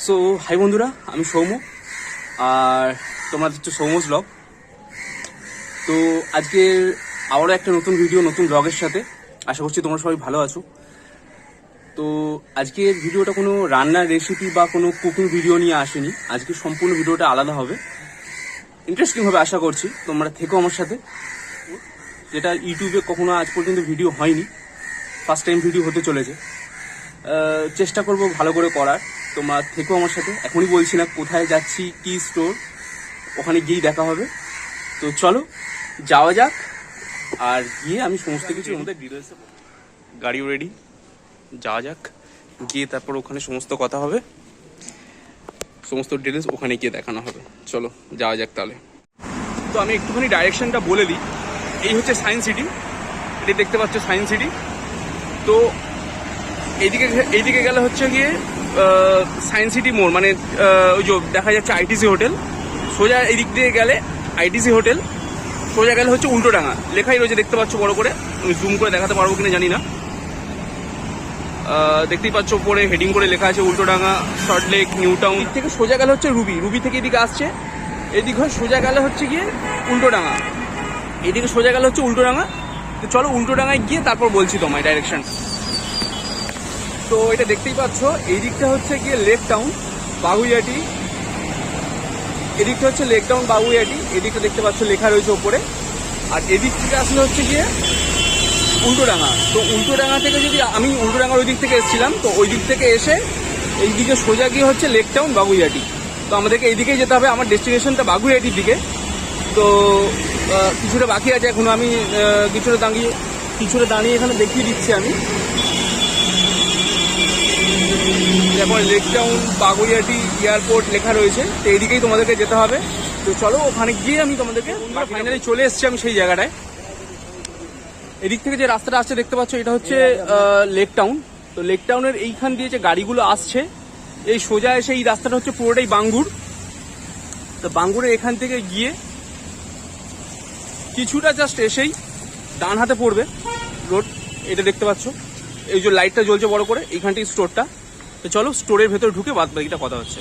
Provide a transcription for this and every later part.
So high বন্ধুরা, আমি সৌম আর তোমরা হচ্ছে সৌমস ব্লগ। তো আজকের আবারও একটা নতুন ভিডিও, নতুন ব্লগের সাথে। আশা করছি তোমরা সবাই ভালো আছো। তো আজকের ভিডিওটা কোনো রান্নার রেসিপি বা কোনো কুকিং ভিডিও নিয়ে আসেনি। আজকে সম্পূর্ণ ভিডিওটা আলাদা হবে, ইন্টারেস্টিং হবে। আশা করছি তোমরা থেকো আমার সাথে। যেটা ইউটিউবে কখনো আজ পর্যন্ত ভিডিও হয়নি, ফার্স্ট টাইম ভিডিও হতে চলেছে। চেষ্টা করব ভালো করে করার। তোমরা থেকো আমার সাথে। এখনই বলছি না কোথায় যাচ্ছি, কি স্টোর, ওখানে গিয়েই দেখা হবে। তো চলো যাওয়া যাক, আর গিয়ে আমি সমস্ত কিছু আমাদের ডিটেলসে, গাড়িও রেডি, যাওয়া যাক। গিয়ে তারপর ওখানে সমস্ত কথা হবে, সমস্ত ডিটেলস ওখানে গিয়ে দেখানো হবে। চলো যাওয়া যাক তাহলে। তো আমি একটুখানি ডাইরেকশনটা বলে দিই। এই হচ্ছে সায়েন্স সিটি, এটি দেখতে পাচ্ছ সায়েন্স সিটি। তো এইদিকে গেলে হচ্ছে গিয়ে সায়েন্স সিটি মোড়, মানে ওই যে দেখা যাচ্ছে আইটিসি হোটেল। সোজা এই দিক দিয়ে গেলে আইটিসি হোটেল, সোজা গেলে হচ্ছে উল্টোডাঙা। লেখাই রয়েছে, দেখতে পাচ্ছ বড় করে। আমি জুম করে দেখাতে পারবো কিনা জানি না। দেখতেই পাচ্ছ উপরে হেডিং করে লেখা আছে উল্টোডাঙা, সল্টলেক, নিউ টাউন। দিক থেকে সোজা গেলে হচ্ছে রুবি থেকে এদিকে আসছে। এদিক হয়ে সোজা গেলে হচ্ছে গিয়ে উল্টোডাঙা, এদিকে সোজা গেলে হচ্ছে উল্টোডাঙা। তো চলো উল্টোডাঙায় গিয়ে তারপর বলছি তোমায় ডাইরেকশন। তো এটা দেখতেই পাচ্ছ, এই দিকটা হচ্ছে গিয়ে লেক টাউন বাগুইয়াটি, এদিকটা হচ্ছে লেক টাউন বাগুইয়াটি। এদিকটা দেখতে পাচ্ছ লেখা রয়েছে ওপরে। আর এদিক থেকে আসলে হচ্ছে গিয়ে উল্টোডাঙা। তো উল্টোডাঙা থেকে যদি আমি উল্টোডাঙার ওই দিক থেকে এসেছিলাম, তো ওই দিক থেকে এসে এই দিকে সোজা গিয়ে হচ্ছে লেক টাউন বাগুইয়াটি। তো আমাদেরকে এইদিকেই যেতে হবে। আমার ডেস্টিনেশনটা বাগুইয়াটির দিকে। তো কিছুটা বাকি আছে এখনো। আমি কিছুটা দাঁড়িয়ে এখানে দেখিয়ে দিচ্ছি আমি। যেমন লেক টাউন বাগুইয়াটি এয়ারপোর্ট লেখা রয়েছে, তো এইদিকেই তোমাদেরকে যেতে হবে। তো চলো ওখানে গিয়ে আমি তোমাদেরকে, ফাইনালি চলে এসেছি আমি সেই জায়গাটায়। এদিক থেকে যে রাস্তাটা আসছে দেখতে পাচ্ছ, এটা হচ্ছে লেক টাউন। তো লেক টাউনের এইখান দিয়ে যে গাড়িগুলো আসছে, এই সোজা এসে এই রাস্তাটা হচ্ছে পুরোটাই বাঙ্গুর। তো বাঙ্গুরের এখান থেকে গিয়ে কিছুটা জাস্ট এসেই ডান হাতে পড়বে রোড, এটা দেখতে পাচ্ছ। এই যে লাইটটা জ্বলছে বড় করে, এইখানটাই স্টোরটা। তো চলো স্টোরের ভেতর ঢুকে বাদ বাকিটা কথা হচ্ছে।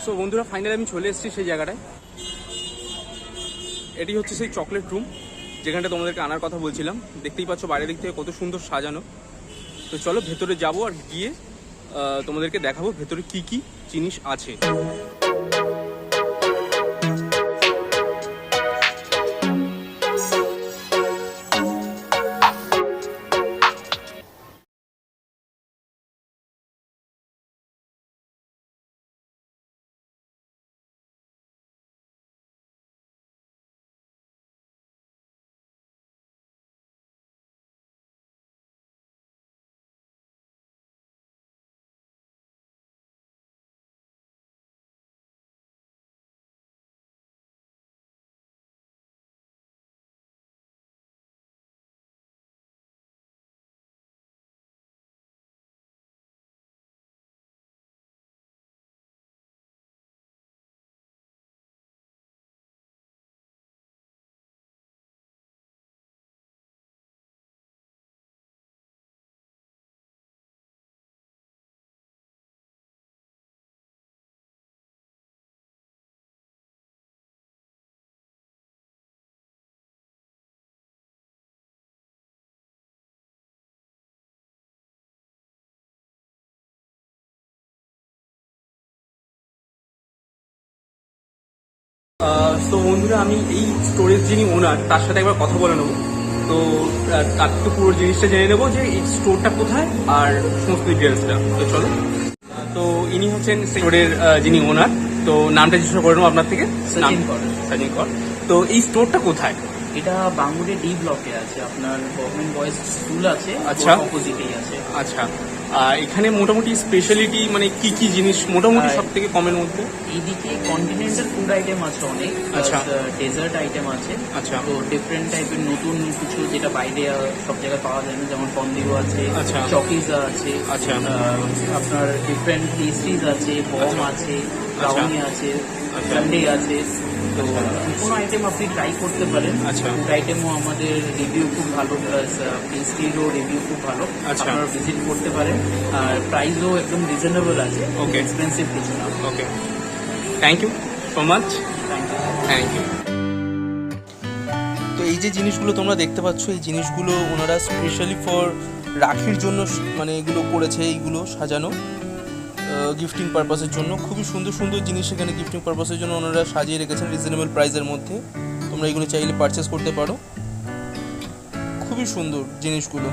সো বন্ধুরা, ফাইনালি আমি চলে এসেছি সেই জায়গাটায়। এটি হচ্ছে সেই চকলেট রুম, যেখানটা তোমাদেরকে আনার কথা বলছিলাম। দেখতেই পাচ্ছ বাইরের দিক থেকে কত সুন্দর সাজানো। তো চলো ভেতরে যাবো, আর গিয়ে তোমাদেরকে দেখাবো ভেতরে কি কি জিনিস আছে। তো বন্ধুরা, আমি এই স্টোরের যিনি ওনার, তার সাথে একবার কথা বলে নেবো। তো তার তো পুরো জিনিসটা জেনে নেবো যে এই স্টোরটা কোথায় আর সমস্ত ডিটেলসটা। তো চলো। তো ইনি হচ্ছেন স্টোরের যিনি ওনার। তো নামটা জিজ্ঞাসা করে নেবো আপনার থেকে। সচিন কর। তো এই স্টোরটা কোথায়? এটা বাঙ্গুরে ডি ব্লকে আছে, আপনার গভর্নমেন্ট বয়েজ স্কুল আছে। আচ্ছা, অপোজিটেই আছে। আচ্ছা, এখানে মোটামুটি স্পেশালিটি মানে কি কি জিনিস মোটামুটি সব থেকে কমের মধ্যে? এইদিকে কন্টিনেন্টাল ফুড আইটেম আছে অনেক, আচ্ছা, ডেজার্ট আইটেম আছে। আচ্ছা, তো ডিফারেন্ট টাইপের নতুন কিছু যেটা বাইরে সব জায়গায় পাওয়া যায় না, যেমন পন্দিও আছে, আচ্ছা, চকিজা আছে, আচ্ছা, আপনার ডিফারেন্ট পেস্ট্রিজ আছে, বম আছে, ব্রাউনি আছে, সানডে আছে। তো কোনো আইটেম আপনি ট্রাই করতে পারেন। আচ্ছা। ফুড আইটেমও আমাদের রিভিউ খুব ভালো, প্লাস পেস্ট্রিরও রিভিউ খুব ভালো, আচ্ছা। আপনারা ভিজিট করতে পারেন। আর প্রাইসও একদম রিজনেবল আছে, Okay. এক্সপেন্সিভ কিছু না। Okay, thank you so much. Thank you. Thank you. তো এই যে জিনিসগুলো তোমরা দেখতে পাচ্ছ, এই জিনিসগুলো ওনারা স্পেশালি ফর রাখির জন্য মানে এগুলো করেছে, এইগুলো সাজানো গিফটিং পারপাসের জন্য। খুবই সুন্দর সুন্দর জিনিস এখানে গিফটিং পারপাসের জন্য ওনারা সাজিয়ে রেখেছেন রিজনেবল প্রাইসের মধ্যে। তোমরা এগুলো চাইলে পারচেস করতে পারো, খুবই সুন্দর জিনিসগুলো।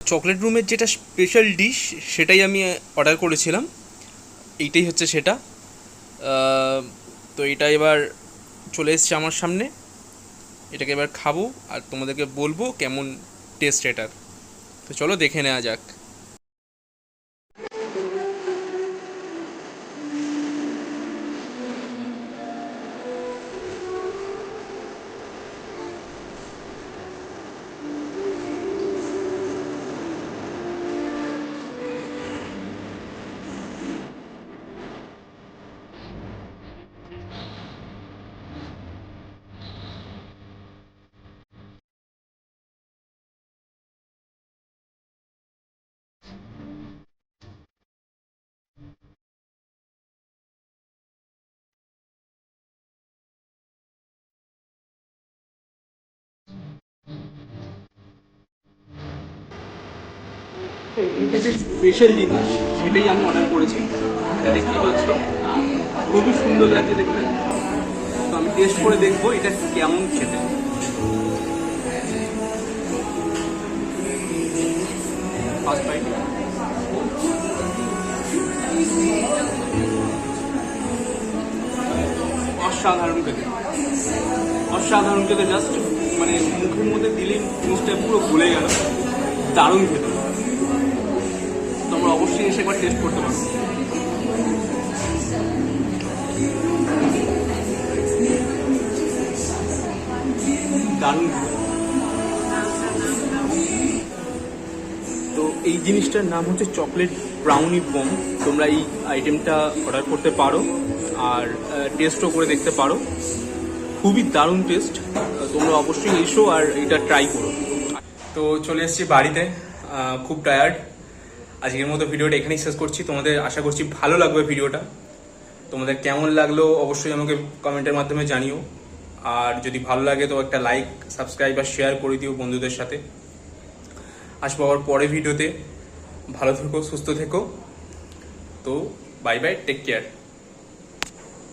চকলেট রুমের যেটা স্পেশাল ডিশ সেটাই আমি অর্ডার করেছিলাম, এইটাই হচ্ছে সেটা। তো এটা এবার চলে এসছে আমার সামনে, এটাকে এবার খাবো আর তোমাদেরকে বলবো কেমন টেস্ট এটার। তো চলো দেখে নেওয়া যাক। এটা যে স্পেশাল জিনিস সেটাই আমি অর্ডার করেছি, এটা দেখতেই পাচ্ছ খুবই সুন্দর লাগছে দেখতে। তো আমি টেস্ট করে দেখবো এটা কেমন খেতে। ফার্স্ট বাইট, অসাধারণ খেতে, অসাধারণ খেতে। জাস্ট মানে মুখের মধ্যে দিলেই জিনিসটা পুরো ভুলে গেল, দারুণ খেতে। তোমরা অবশ্যই এসে একবার টেস্ট করতে পারো। দারুণ। তো এই জিনিসটার নাম হচ্ছে চকলেট ব্রাউনি বম। তোমরা এই আইটেমটা অর্ডার করতে পারো আর টেস্টও করে দেখতে পারো, খুবই দারুণ টেস্ট। তোমরা অবশ্যই এসো আর এটা ট্রাই করো। তো চলে এসেছি বাড়িতে, খুব টায়ার্ড। আজকের মতো ভিডিওটা এখানেই শেষ করছি। তোমাদের আশা করছি ভালো লাগবে ভিডিওটা। তোমাদের কেমন লাগলো অবশ্যই আমাকে কমেন্টের মাধ্যমে জানিও। আর যদি ভালো লাগে তো একটা লাইক, সাবস্ক্রাইব আর শেয়ার করে দিও বন্ধুদের সাথে। আসবো আবার পরে ভিডিওতে। ভালো থেকো, সুস্থ থেকো। তো বাই বাই, টেক কেয়ার।